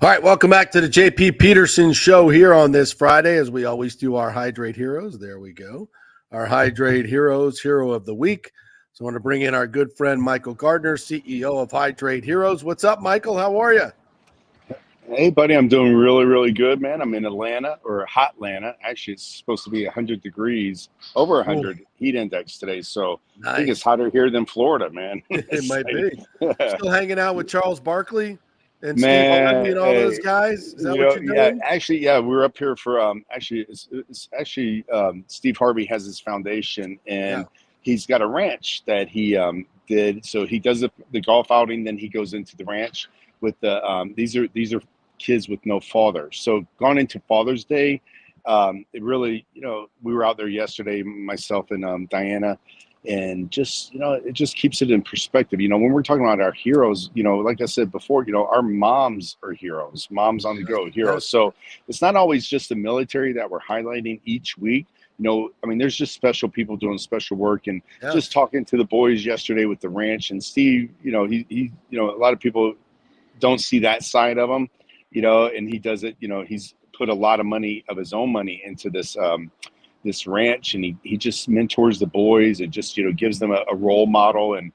All right, welcome back to the JP Peterson show here on this Friday, as we always do our Hydrate Heroes. There we go. Our Hydrate Heroes, Hero of the Week. So I want to bring in our good friend, Michael Gardner, CEO of Hydrate Heroes. What's up, Michael? How are you? Hey, buddy, I'm doing really, really good, man. I'm in Atlanta, or hot Atlanta. Actually, it's supposed to be 100 degrees, over 100 heat index today. So I think it's hotter here than Florida, man. It might be. Still hanging out with Charles Barkley and Steve Man, Harvey and all those guys? Is that what you're yeah, doing? actually, yeah, we're up here for it's actually Steve Harvey has his foundation, and he's got a ranch that he did. So he does the golf outing, then he goes into the ranch with the these are kids with no father. So gone into Father's Day, it really, we were out there yesterday, myself and Diana. And just, it just keeps it in perspective. When we're talking about our heroes, like I said before, our moms are heroes, moms on the go heroes. So it's not always just the military that we're highlighting each week. There's just special people doing special work, and just talking to the boys yesterday with the ranch and Steve, he a lot of people don't see that side of him, and he does it, he's put a lot of money of his own money into this ranch, and he just mentors the boys and just gives them a role model. And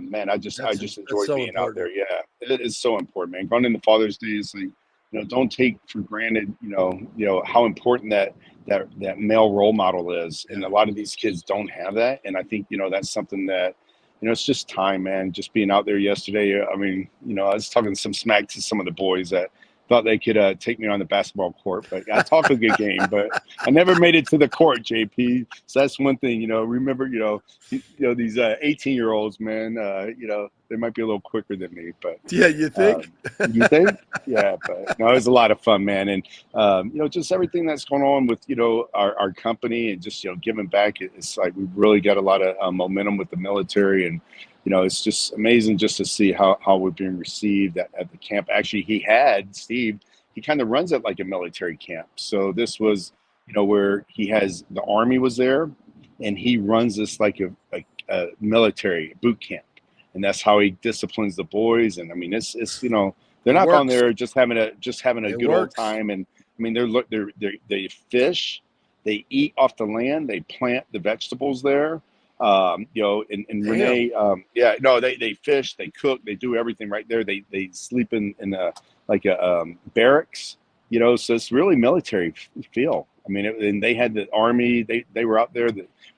man, I just enjoyed being out there. Yeah, it is so important, man. Going into Father's Day is like, don't take for granted how important that male role model is, and a lot of these kids don't have that. And I think that's something that it's just time, man. Just being out there yesterday, I was talking some smack to some of the boys that thought they could take me on the basketball court, but I talk a good game, but I never made it to the court, JP. So that's one thing, remember, these 18-year-olds, man, they might be a little quicker than me, but yeah, you think? You think? Yeah, but no, it was a lot of fun, man. And, just everything that's going on with, our company, and just, giving back. It's like we've really got a lot of momentum with the military, and, it's just amazing just to see how we're being received at the camp. Actually, Steve, he kind of runs it like a military camp. So this was, where the Army was there, and he runs this like a military boot camp. And that's how he disciplines the boys. And it's they're not on there just having a good old time. And they fish, they eat off the land, they plant the vegetables there. And Renee, they fish, they cook, they do everything right there. They sleep in a barracks, so it's really military feel. And they had the Army, they were out there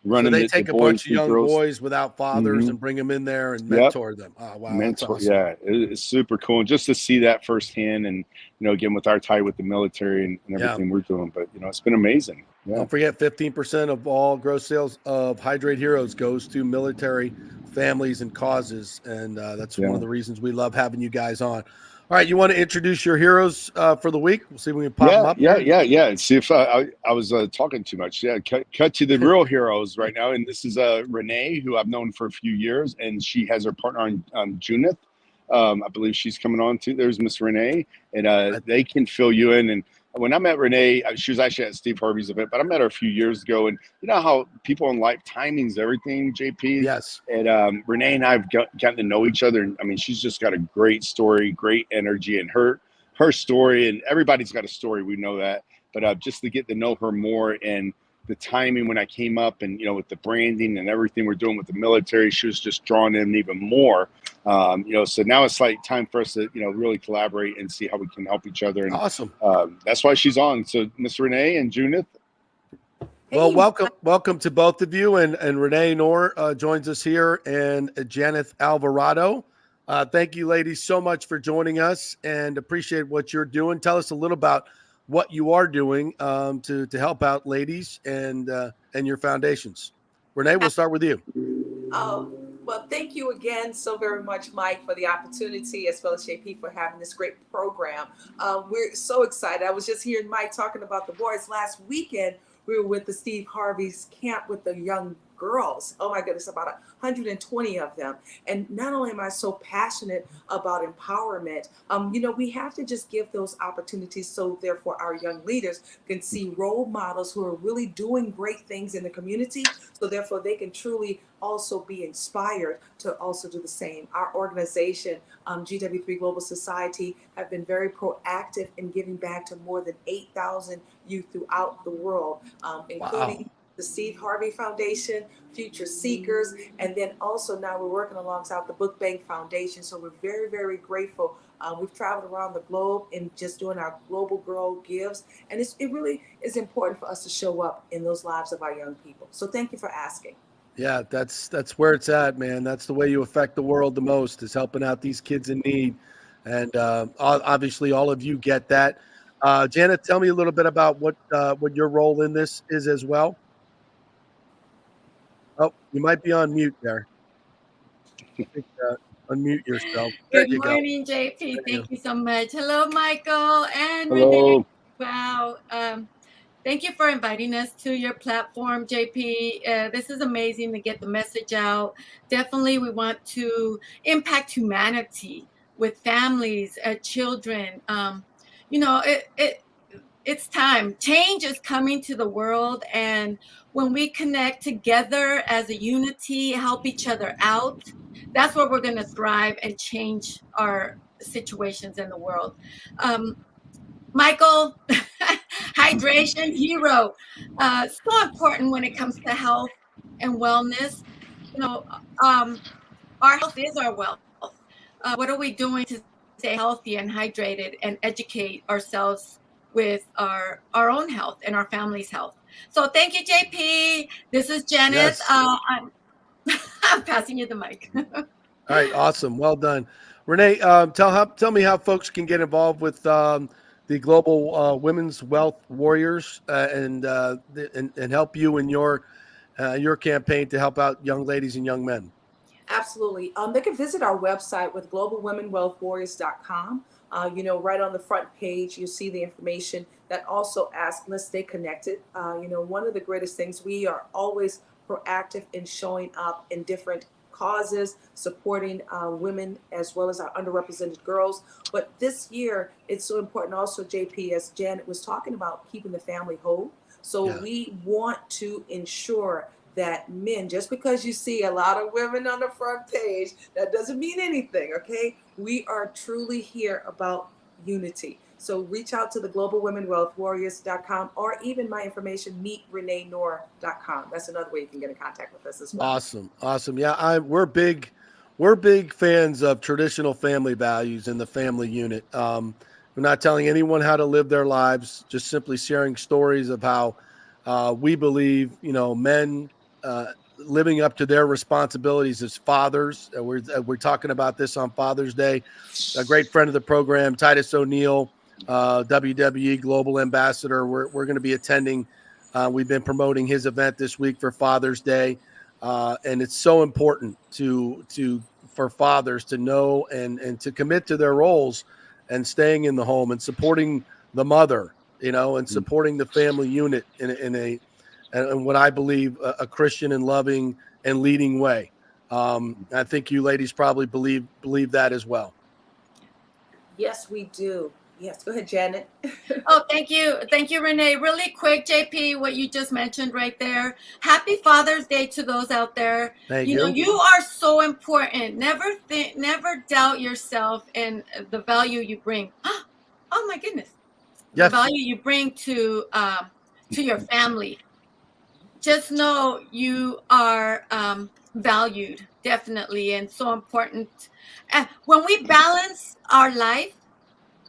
running. So they take a bunch of young boys without fathers and bring them in there and mentor them. Oh, wow. Mentor, awesome. Yeah, it's super cool. And just to see that firsthand, and, again, with our tie with the military and everything we're doing, but, it's been amazing. Yeah. Don't forget, 15% of all gross sales of Hydrate Heroes goes to military families and causes. And that's one of the reasons we love having you guys on. All right, you want to introduce your heroes for the week? We'll see if we can pop them up. Yeah. See if I was talking too much. Yeah, cut to the real heroes right now. And this is Renee, who I've known for a few years, and she has her partner on Junith. I believe she's coming on too. There's Miss Renee, and they can fill you in. And when I met Renee, she was actually at Steve Harvey's event, but I met her a few years ago. And you know how people in life, timing's everything, JP? Yes. And Renee and I have gotten to know each other. And she's just got a great story, great energy, and her story, and everybody's got a story. We know that. But just to get to know her more, and the timing when I came up, and with the branding and everything we're doing with the military, she was just drawn in even more. So now it's like time for us to really collaborate and see how we can help each other. And awesome. That's why she's on. So Miss Renee and Junith. Well, welcome to both of you, and Renee Noor joins us here, and Janeth Alvarado. Thank you, ladies, so much for joining us, and appreciate what you're doing. Tell us a little about what you are doing to help out ladies and your foundations. Renee, we'll start with you. Well, thank you again so very much, Mike, for the opportunity, as well as JP for having this great program. We're so excited. I was just hearing Mike talking about the boys last weekend. We were with the Steve Harvey's camp with the young girls. Oh my goodness, about 120 of them. And not only am I so passionate about empowerment, we have to just give those opportunities so therefore our young leaders can see role models who are really doing great things in the community. So therefore they can truly also be inspired to also do the same. Our organization, GW3 Global Society, have been very proactive in giving back to more than 8,000 youth throughout the world, including the Steve Harvey Foundation, Future Seekers, and then also now we're working alongside the Book Bank Foundation. So we're very, very grateful. We've traveled around the globe and just doing our Global Girl Gives. And it really is important for us to show up in those lives of our young people. So thank you for asking. Yeah, that's where it's at, man. That's the way you affect the world the most, is helping out these kids in need. And obviously all of you get that. Janet, tell me a little bit about what your role in this is as well. Oh, you might be on mute there. I think, unmute yourself. There Good you go. morning, JP. Thank you so much. Hello, Michael and Hello. Renee. Wow. Thank you for inviting us to your platform, JP. This is amazing to get the message out. Definitely, we want to impact humanity with families, children. It's time. Change is coming to the world, and when we connect together as a unity, help each other out, that's where we're going to thrive and change our situations in the world. Michael, hydration hero, so important when it comes to health and wellness. You know, our health is our wealth. What are we doing to stay healthy and hydrated and educate ourselves with our own health and our family's health? So thank you, JP. This is Janet. Yes. I'm passing you the mic. All right, awesome. Well done. Renee, tell me how folks can get involved with the Global Women's Wealth Warriors and help you in your campaign to help out young ladies and young men. Absolutely. They can visit our website with globalwomenwealthwarriors.com. Right on the front page, you see the information that also asks, let's stay connected. One of the greatest things, we are always proactive in showing up in different causes, supporting women as well as our underrepresented girls. But this year, it's so important also, JP, as Janet was talking about, keeping the family whole. So we want to ensure that men, just because you see a lot of women on the front page, that doesn't mean anything, okay? We are truly here about unity. So reach out to the globalwomenwealthwarriors.com or even my information, meetreneenoor.com. That's another way you can get in contact with us as well. Awesome. Yeah, we're big fans of traditional family values and the family unit. We're not telling anyone how to live their lives, just simply sharing stories of how we believe, men living up to their responsibilities as fathers. We're talking about this on Father's Day. A great friend of the program, Titus O'Neil, WWE Global Ambassador. We're going to be attending. We've been promoting his event this week for Father's Day, and it's so important for fathers to know and to commit to their roles and staying in the home and supporting the mother, and supporting the family unit in what I believe a Christian and loving and leading way. I think you ladies probably believe that as well. Yes, we do. Yes, go ahead, Janet. Oh, thank you, Renee. Really quick, JP, what you just mentioned right there. Happy Father's Day to those out there. Thank you. You are so important. Never doubt yourself and the value you bring. Oh my goodness, yes. The value you bring to your family. Just know you are valued, definitely, and so important. When we balance our life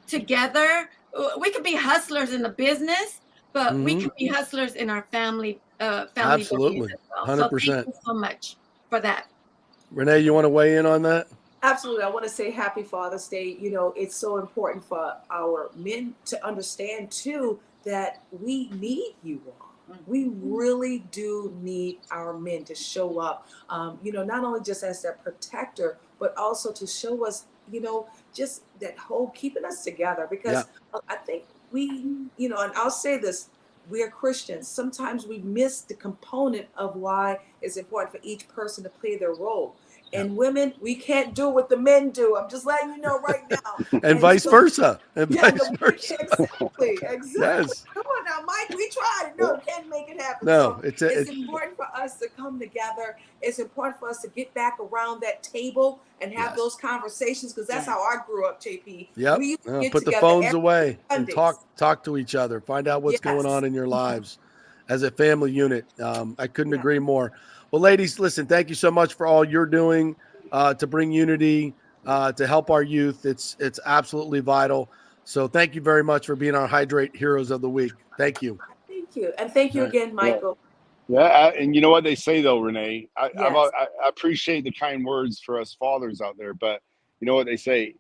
together, we could be hustlers in the business, but we can be hustlers in our family Absolutely. values as well. 100%. So thank you so much for that. Renee, you want to weigh in on that? Absolutely. I want to say happy Father's Day. It's so important for our men to understand too that we need you all. We really do need our men to show up, not only just as their protector, but also to show us, just that whole keeping us together. Because I think we, and I'll say this, we are Christians. Sometimes we miss the component of why it's important for each person to play their role. And women, we can't do what the men do. I'm just letting you know right now. And vice versa. And Yeah, vice versa. exactly. Yes. Come on now, Mike. We tried. No, can't make it happen. No, So it's important for us to come together. It's important for us to get back around that table and have those conversations, because that's how I grew up, JP. Yep. We used to get Put the together phones every away and Sundays. talk to each other. Find out what's going on in your lives as a family unit. I couldn't agree more. Well, ladies, listen, thank you so much for all you're doing to bring unity, to help our youth. It's absolutely vital. So thank you very much for being our Hydrate Heroes of the Week. Thank you. Thank you. And thank you again, Michael. Yeah, and you know what they say though, Renee. I appreciate the kind words for us fathers out there, but you know what they say: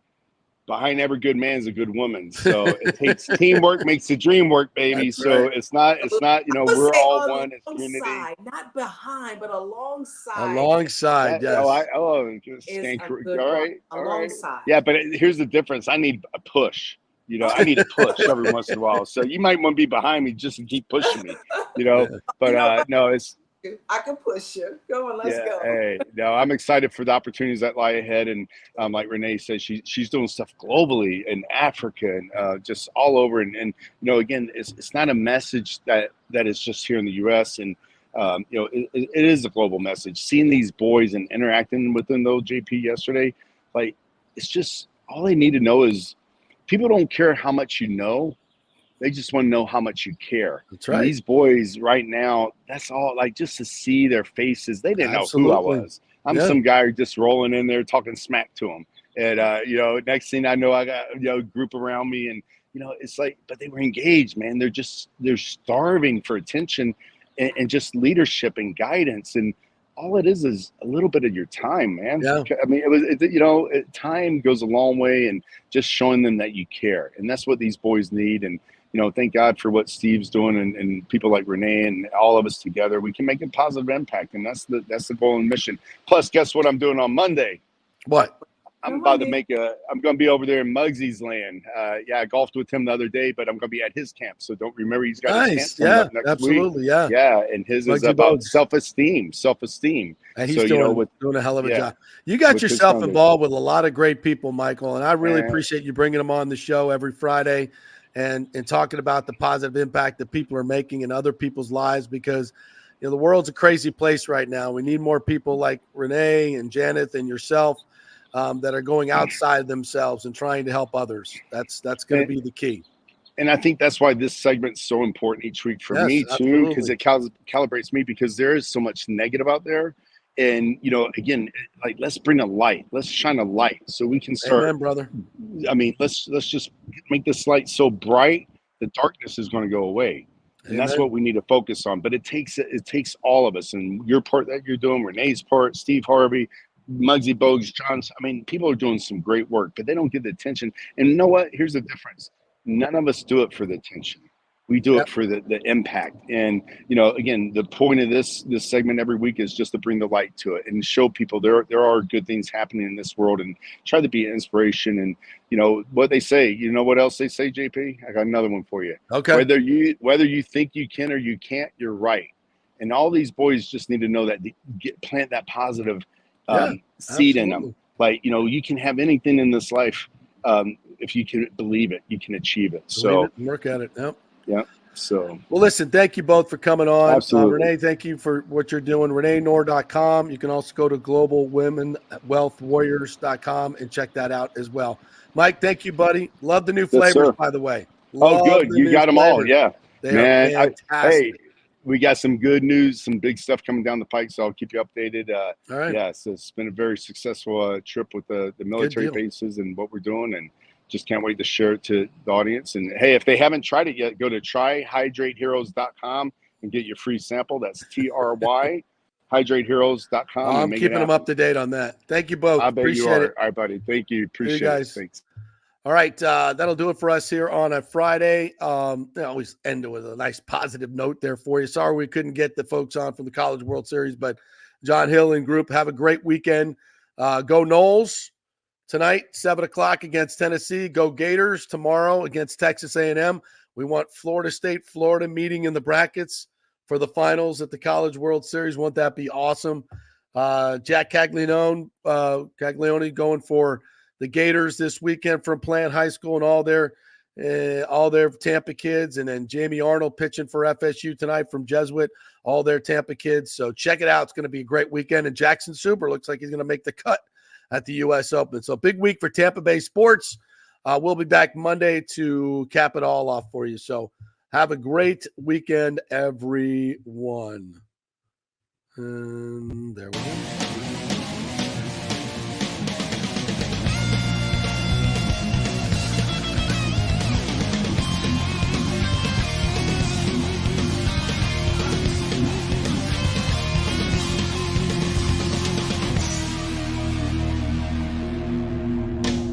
behind every good man is a good woman. So it takes teamwork makes the dream work, baby. That's so right. it's not we're all one. It's unity. Not behind, but alongside. Alongside, yes. All right. Alongside. Yeah, but here's the difference. I need a push. I need a push every once in a while. So you might want to be behind me just to keep pushing me. But no, it's. I can push you. Go on, let's go. Hey, no, I'm excited for the opportunities that lie ahead, and like Renee said, she's doing stuff globally in Africa and just all over. And again, it's not a message that is just here in the U.S. and it is a global message. Seeing these boys and interacting with them, though, JP, yesterday, like it's just all they need to know is people don't care how much you know. They just want to know how much you care. That's right. And these boys right now, that's all, like, just to see their faces. They didn't know who I was. I'm some guy just rolling in there talking smack to them. And, next thing I know, I got, a group around me and, it's like, but they were engaged, man. They're starving for attention and just leadership and guidance. And all it is a little bit of your time, man. Yeah. I mean, time goes a long way, and just showing them that you care. And that's what these boys need. And, thank God for what Steve's doing and people like Renee and all of us together. We can make a positive impact, and that's the goal and mission. Plus, guess what I'm doing on Monday? What? I'm going to be over there in Muggsy's land. I golfed with him the other day, but I'm going to be at his camp. So don't remember he's got his camp coming up next absolutely, week. Yeah. Yeah, and his Muggsy is about Bogues. self-esteem. And he's doing a hell of a job. You got yourself involved with a lot of great people, Michael, and I really appreciate you bringing them on the show every Friday and talking about the positive impact that people are making in other people's lives, because the world's a crazy place right now. We need more people like Renee and Janet and yourself that are going outside themselves and trying to help others. That's going to be the key. And I think that's why this segment's so important each week for me too, because it calibrates me, because there is so much negative out there. And, again, like, let's bring a light. Let's shine a light so we can start. Amen, brother. I mean, let's just make this light so bright, the darkness is going to go away. And that's what we need to focus on. But it takes all of us, and your part that you're doing, Renee's part, Steve Harvey, Muggsy Bogues, John's. I mean, people are doing some great work, but they don't get the attention. And you know what? Here's the difference. None of us do it for the attention. We do it for the impact. And, again, the point of this segment every week is just to bring the light to it and show people there are good things happening in this world, and try to be an inspiration. And, what they say, what else they say, JP? I got another one for you. Okay. Whether you think you can or you can't, you're right. And all these boys just need to know that, plant that positive seed in them. Like, you can have anything in this life. If you can believe it, you can achieve it. Work at it. Yep. Yeah. So, well, listen, thank you both for coming on. Absolutely. Renee, thank you for what you're doing. ReneeNoor.com. You can also go to globalwomenwealthwarriors.com and check that out as well. Mike, thank you, buddy. Love the new flavors, by the way. Good. You got them all. Yeah. They are fantastic. We got some good news, some big stuff coming down the pike, so I'll keep you updated. All right. Yeah, so it's been a very successful trip with the military bases and what we're doing, and just can't wait to share it to the audience. And hey, if they haven't tried it yet, go to tryhydrateheroes.com and get your free sample. That's TRY, hydrateheroes.com. I'm keeping them up to date on that. Thank you both. I bet Appreciate you are. it. All right, buddy. Thank you. Appreciate it. Thanks. All right, that'll do it for us here on a Friday. I always end it with a nice positive note there for you. Sorry we couldn't get the folks on from the College World Series, but John Hill and group, have a great weekend. Go Noles. tonight, 7 o'clock against Tennessee. Go Gators. Tomorrow against Texas A&M. We want Florida State, Florida meeting in the brackets for the finals at the College World Series. Won't that be awesome? Jack Caglione going for the Gators this weekend from Plant High School and all their Tampa kids. And then Jamie Arnold pitching for FSU tonight from Jesuit, all their Tampa kids. So check it out. It's going to be a great weekend. And Jackson Super looks like he's going to make the cut at the U.S. Open. So big week for Tampa Bay sports. We'll be back Monday to cap it all off for you. So have a great weekend, everyone.